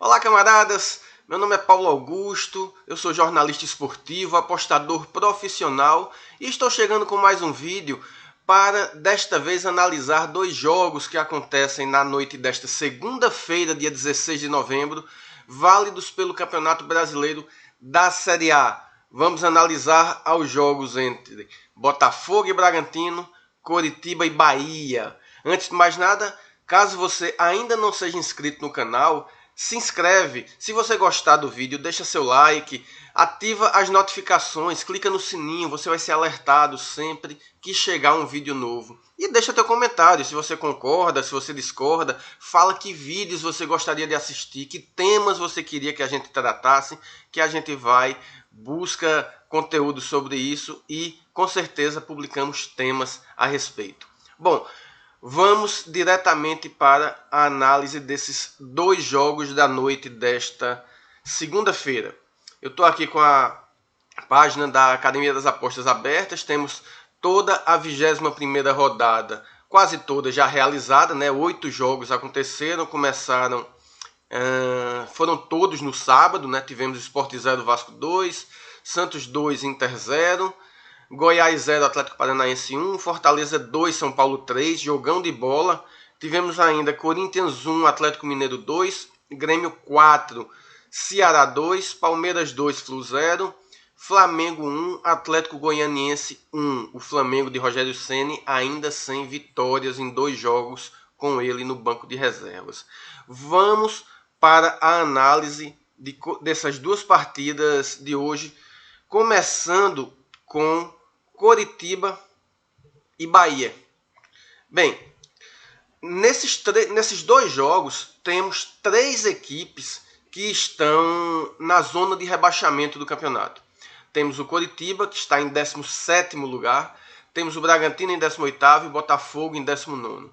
Olá, camaradas! Meu nome é Paulo Augusto, eu sou jornalista esportivo, apostador profissional e estou chegando com mais um vídeo para, desta vez, analisar dois jogos que acontecem na noite desta segunda-feira, dia 16 de novembro, válidos pelo Campeonato Brasileiro da Série A. Vamos analisar os jogos entre Botafogo e Bragantino, Coritiba e Bahia. Antes de mais nada, caso você ainda não seja inscrito no canal, se inscreve. Se você gostar do vídeo, deixa seu like, ativa as notificações, clica no sininho, você vai ser alertado sempre que chegar um vídeo novo. E deixa teu comentário, se você concorda, se você discorda, fala que vídeos você gostaria de assistir, que temas você queria que a gente tratasse, que a gente busca conteúdo sobre isso e com certeza publicamos temas a respeito. Bom, vamos diretamente para a análise desses dois jogos da noite desta segunda-feira. Eu estou aqui com a página da Academia das Apostas abertas. Temos toda a 21ª rodada, quase toda já realizada, né? 8 jogos aconteceram, foram todos no sábado, né? Tivemos Sport 0, Vasco 2, Santos 2, Inter 0, Goiás 0, Atlético Paranaense 1, Fortaleza 2, São Paulo 3, jogão de bola. Tivemos ainda Corinthians 1, Atlético Mineiro 2, Grêmio 4, Ceará 2, Palmeiras 2, Flu 0, Flamengo 1, Atlético Goianiense 1. O Flamengo de Rogério Ceni ainda sem vitórias em 2 jogos com ele no banco de reservas. Vamos para a análise dessas duas partidas de hoje, começando com Coritiba e Bahia. Bem, nesses 2 jogos temos 3 equipes que estão na zona de rebaixamento do campeonato. Temos o Coritiba, que está em 17º lugar, temos o Bragantino em 18º e o Botafogo em 19º.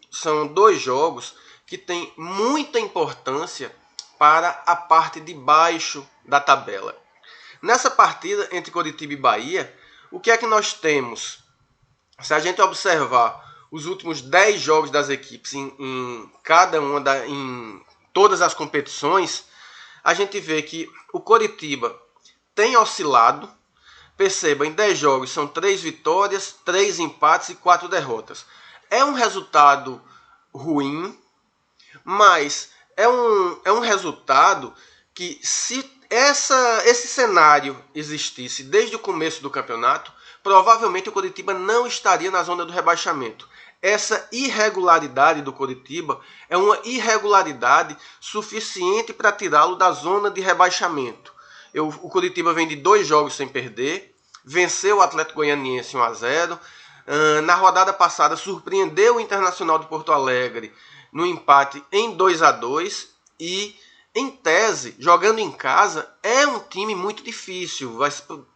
São 2 jogos que têm muita importância para a parte de baixo da tabela. Nessa partida entre Coritiba e Bahia, o que é que nós temos? Se a gente observar os últimos 10 jogos das equipes em todas as competições, a gente vê que o Coritiba tem oscilado. Perceba, em 10 jogos são 3 vitórias, 3 empates e 4 derrotas. É um resultado ruim, mas é um resultado que, se esse cenário existisse desde o começo do campeonato, provavelmente o Coritiba não estaria na zona do rebaixamento. Essa irregularidade do Coritiba é uma irregularidade suficiente para tirá-lo da zona de rebaixamento. O Coritiba vem de 2 jogos sem perder, venceu o Atlético Goianiense 1-0, na rodada passada surpreendeu o Internacional de Porto Alegre no empate em 2-2 e, em tese, jogando em casa, é um time muito difícil.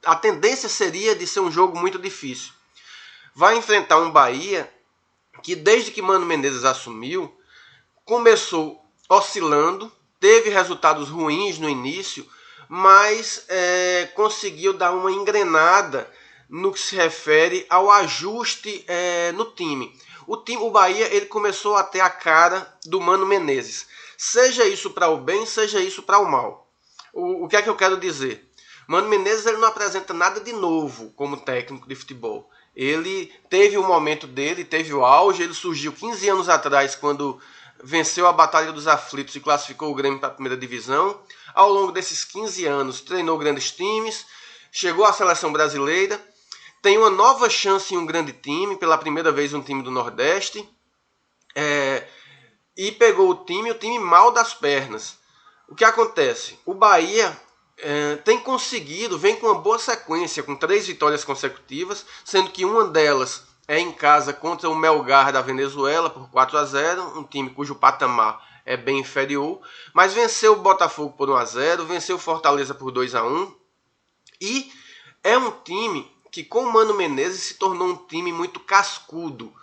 A tendência seria de ser um jogo muito difícil. Vai enfrentar um Bahia que, desde que Mano Menezes assumiu, começou oscilando, teve resultados ruins no início, mas conseguiu dar uma engrenada no que se refere ao ajuste no time. O Bahia ele começou a ter a cara do Mano Menezes. Seja isso para o bem, seja isso para o mal. O que é que eu quero dizer? Mano Menezes ele não apresenta nada de novo como técnico de futebol. Ele teve o momento dele, teve o auge, ele surgiu 15 anos atrás quando venceu a Batalha dos Aflitos e classificou o Grêmio para a primeira divisão. Ao longo desses 15 anos treinou grandes times, chegou à seleção brasileira, tem uma nova chance em um grande time, pela primeira vez um time do Nordeste, e pegou o time mal das pernas. O que acontece? O Bahia tem conseguido, vem com uma boa sequência, com 3 vitórias consecutivas, sendo que uma delas é em casa contra o Melgar da Venezuela por 4-0, um time cujo patamar é bem inferior, mas venceu o Botafogo por 1-0, venceu o Fortaleza por 2-1, e é um time que, com o Mano Menezes, se tornou um time muito cascudo.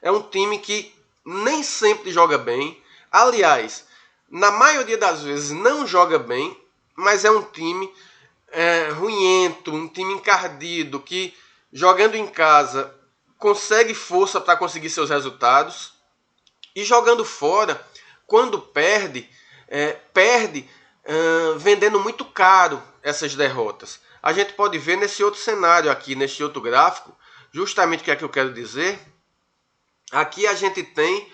É um time que nem sempre joga bem. Aliás, na maioria das vezes não joga bem, mas é um time ruinhento, um time encardido, que, jogando em casa, consegue força para conseguir seus resultados. E jogando fora, quando perde, perde vendendo muito caro essas derrotas. A gente pode ver nesse outro cenário aqui, neste outro gráfico, justamente o que é que eu quero dizer. Aqui a gente tem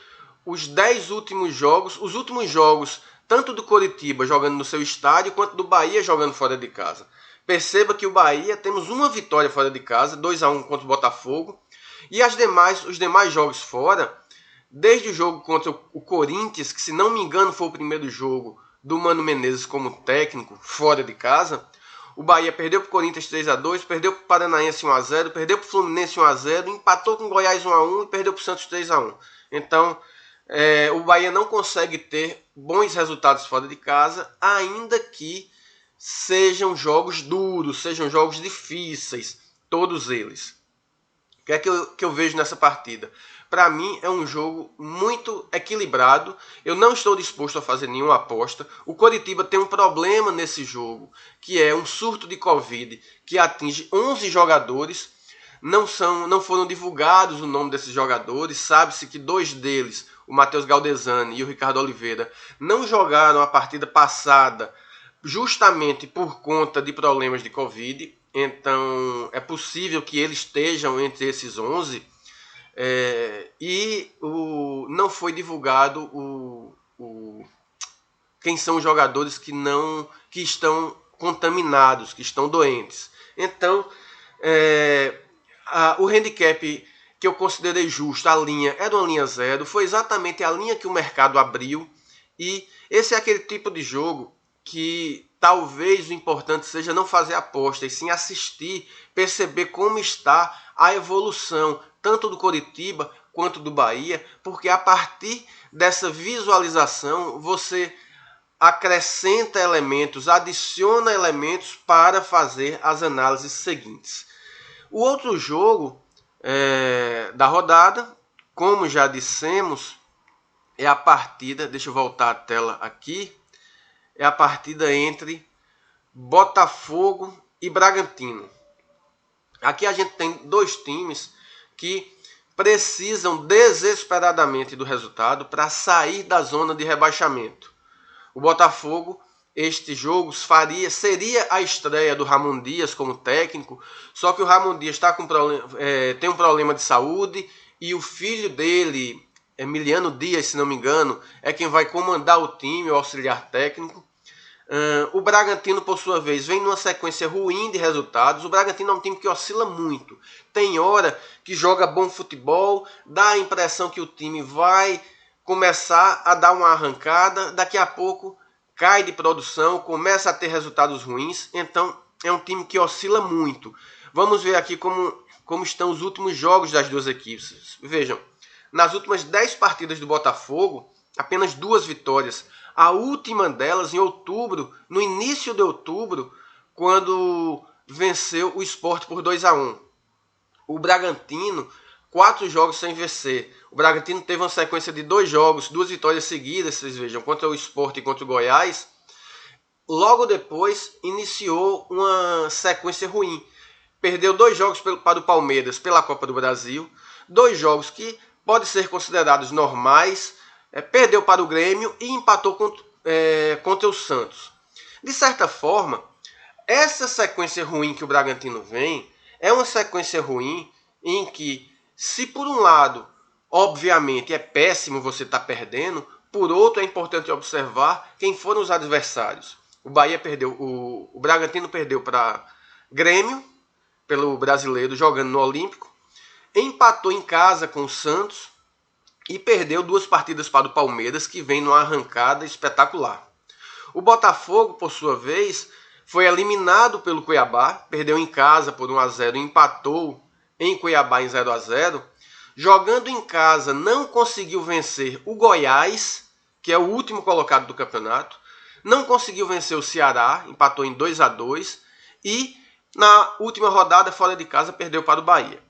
os 10 últimos jogos, os últimos jogos tanto do Coritiba jogando no seu estádio, quanto do Bahia jogando fora de casa. Perceba que o Bahia temos uma vitória fora de casa, 2-1 contra o Botafogo, e os demais jogos fora, desde o jogo contra o Corinthians, que se não me engano foi o primeiro jogo do Mano Menezes como técnico, fora de casa, o Bahia perdeu para o Corinthians 3-2, perdeu para o Paranaense 1-0, perdeu para o Fluminense 1-0, empatou com o Goiás 1-1 e perdeu para o Santos 3-1. Então, o Bahia não consegue ter bons resultados fora de casa, ainda que sejam jogos duros, sejam jogos difíceis, todos eles. O que é que eu vejo nessa partida? Para mim é um jogo muito equilibrado. Eu não estou disposto a fazer nenhuma aposta. O Coritiba tem um problema nesse jogo, que é um surto de Covid que atinge 11 jogadores. Não foram divulgados o nome desses jogadores. Sabe-se que 2 deles, o Matheus Galdesani e o Ricardo Oliveira, não jogaram a partida passada justamente por conta de problemas de Covid. Então é possível que eles estejam entre esses 11. Não foi divulgado quem são os jogadores que estão contaminados, que estão doentes. Então, o handicap que eu considerei justo, a linha era uma linha 0, foi exatamente a linha que o mercado abriu, e esse é aquele tipo de jogo que talvez o importante seja não fazer aposta, e sim assistir, perceber como está a evolução, tanto do Coritiba quanto do Bahia, porque a partir dessa visualização você acrescenta elementos, adiciona elementos para fazer as análises seguintes. O outro jogo da rodada, como já dissemos, é a partida, deixa eu voltar a tela aqui, é a partida entre Botafogo e Bragantino. Aqui a gente tem 2 times que precisam desesperadamente do resultado para sair da zona de rebaixamento. O Botafogo, este jogo seria a estreia do Ramon Dias como técnico, só que o Ramon Dias tem um problema de saúde e o filho dele, Emiliano Dias, se não me engano, é quem vai comandar o time, o auxiliar técnico. O Bragantino, por sua vez, vem numa sequência ruim de resultados. O Bragantino é um time que oscila muito. Tem hora que joga bom futebol, dá a impressão que o time vai começar a dar uma arrancada, daqui a pouco cai de produção, começa a ter resultados ruins. Então é um time que oscila muito. Vamos ver aqui como estão os últimos jogos das duas equipes. Vejam, nas últimas 10 partidas do Botafogo, apenas 2 vitórias. A última delas em outubro, no início de outubro, quando venceu o Sport por 2-1. O Bragantino, 4 jogos sem vencer. O Bragantino teve uma sequência de 2 jogos, 2 vitórias seguidas, vocês vejam, contra o Sport e contra o Goiás. Logo depois, iniciou uma sequência ruim. Perdeu 2 jogos para o Palmeiras pela Copa do Brasil. 2 jogos que podem ser considerados normais. Perdeu para o Grêmio e empatou contra o Santos. De certa forma, essa sequência ruim que o Bragantino vem é uma sequência ruim em que, se por um lado, obviamente, é péssimo você estar perdendo, por outro é importante observar quem foram os adversários. O Bragantino perdeu para Grêmio, pelo Brasileiro, jogando no Olímpico, empatou em casa com o Santos, e perdeu 2 partidas para o Palmeiras, que vem numa arrancada espetacular. O Botafogo, por sua vez, foi eliminado pelo Cuiabá, perdeu em casa por 1-0 e empatou em Cuiabá em 0-0. Jogando em casa, não conseguiu vencer o Goiás, que é o último colocado do campeonato. Não conseguiu vencer o Ceará, empatou em 2-2. E na última rodada, fora de casa, perdeu para o Bahia.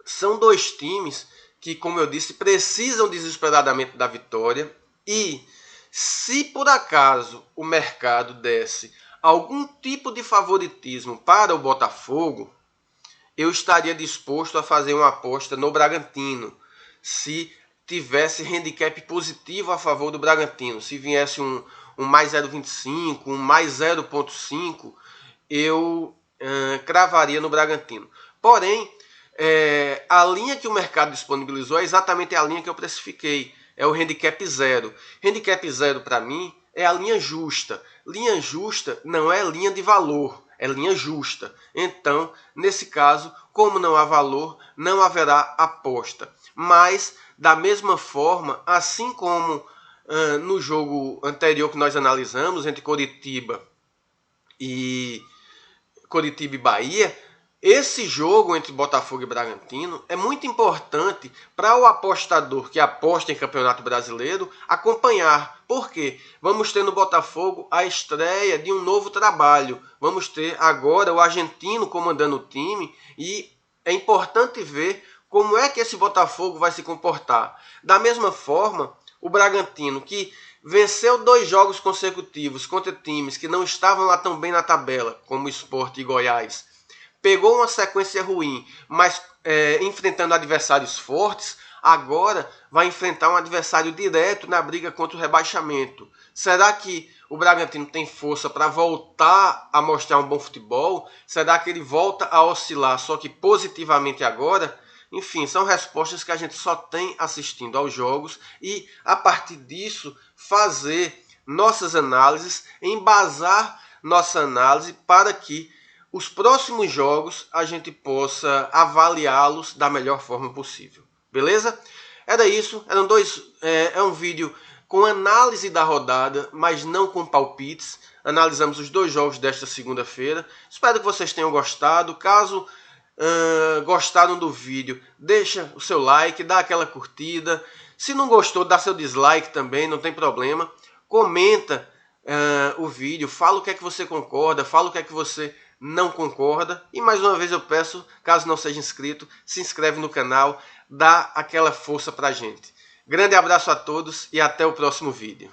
São 2 times que, como eu disse, precisam desesperadamente da vitória, e se por acaso o mercado desse algum tipo de favoritismo para o Botafogo, eu estaria disposto a fazer uma aposta no Bragantino, se tivesse handicap positivo a favor do Bragantino. Se viesse um mais 0,25, um mais 0,5, eu cravaria no Bragantino. Porém, a linha que o mercado disponibilizou é exatamente a linha que eu precifiquei. É o handicap 0. Handicap 0 para mim é a linha justa. Linha justa não é linha de valor, é linha justa. Então, nesse caso, como não há valor, não haverá aposta. Mas, da mesma forma, assim como no jogo anterior que nós analisamos, entre Coritiba e Bahia, esse jogo entre Botafogo e Bragantino é muito importante para o apostador que aposta em Campeonato Brasileiro acompanhar. Por quê? Vamos ter no Botafogo a estreia de um novo trabalho. Vamos ter agora o argentino comandando o time e é importante ver como é que esse Botafogo vai se comportar. Da mesma forma, o Bragantino, que venceu 2 jogos consecutivos contra times que não estavam lá tão bem na tabela, como o Sport e Goiás, pegou uma sequência ruim, mas enfrentando adversários fortes, agora vai enfrentar um adversário direto na briga contra o rebaixamento. Será que o Bragantino tem força para voltar a mostrar um bom futebol? Será que ele volta a oscilar, só que positivamente agora? Enfim, são respostas que a gente só tem assistindo aos jogos e, a partir disso, fazer nossas análises, embasar nossa análise para que os próximos jogos a gente possa avaliá-los da melhor forma possível. Beleza? Era isso. É um vídeo com análise da rodada, mas não com palpites. Analisamos os 2 jogos desta segunda-feira. Espero que vocês tenham gostado. Caso gostaram do vídeo, deixa o seu like, dá aquela curtida. Se não gostou, dá seu dislike também, não tem problema. Comenta o vídeo, fala o que é que você concorda, fala o que é que você não concorda. E mais uma vez eu peço, caso não seja inscrito, se inscreve no canal, dá aquela força pra gente. Grande abraço a todos e até o próximo vídeo.